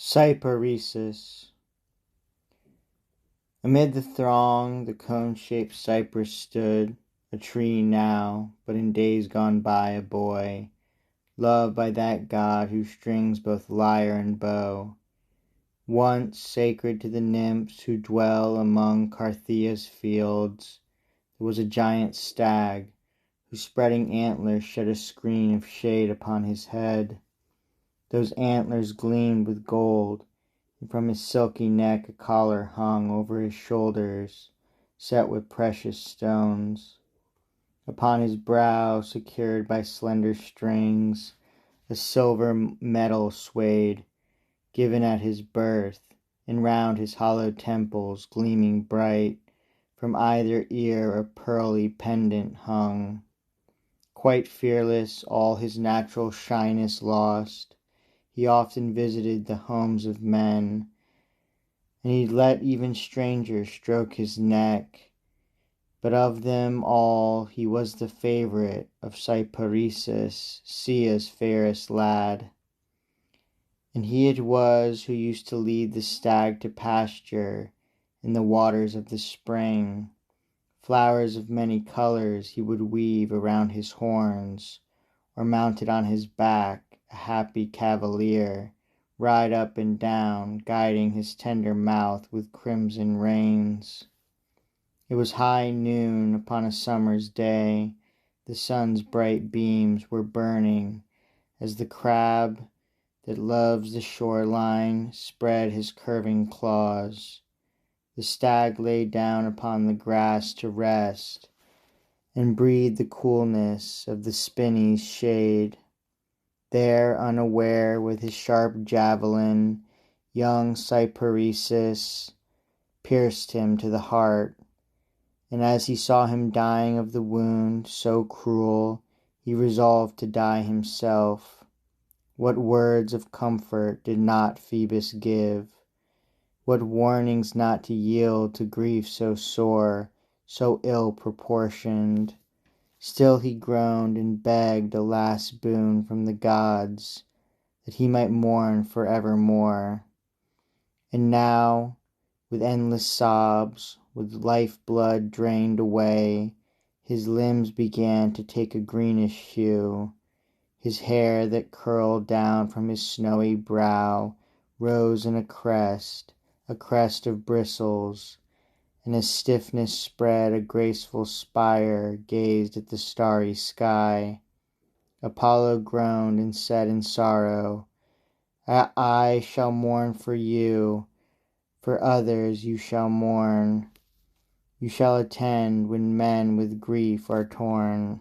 Cyparissus. Amid the throng the cone-shaped cypress stood, a tree now, but in days gone by a boy, loved by that god who strings both lyre and bow. Once sacred to the nymphs who dwell among Carthia's fields, there was a giant stag, whose spreading antlers shed a screen of shade upon his head. Those antlers gleamed with gold, and from his silky neck a collar hung over his shoulders, set with precious stones. Upon his brow, secured by slender strings, a silver medal swayed, given at his birth, and round his hollow temples, gleaming bright, from either ear a pearly pendant hung. Quite fearless, all his natural shyness lost, he often visited the homes of men, and he let even strangers stroke his neck. But of them all he was the favourite of Cyparissus, Sia's fairest lad. And he it was who used to lead the stag to pasture in the waters of the spring. Flowers of many colours he would weave around his horns, or mounted on his back, a happy cavalier, ride up and down, guiding his tender mouth with crimson reins. It was high noon upon a summer's day. The sun's bright beams were burning as the crab that loves the shoreline spread his curving claws. The stag lay down upon the grass to rest and breathe the coolness of the spinney's shade. There, unaware, with his sharp javelin, young Cyparissus pierced him to the heart. And as he saw him dying of the wound so cruel, he resolved to die himself. What words of comfort did not Phoebus give? What warnings not to yield to grief so sore, so ill proportioned? Still he groaned and begged a last boon from the gods, that he might mourn for evermore. And now, with endless sobs, with life-blood drained away, his limbs began to take a greenish hue. His hair that curled down from his snowy brow rose in a crest of bristles, and as stiffness spread a graceful spire gazed at the starry sky. Apollo groaned and said in sorrow, I shall mourn for you, for others you shall mourn. You shall attend when men with grief are torn.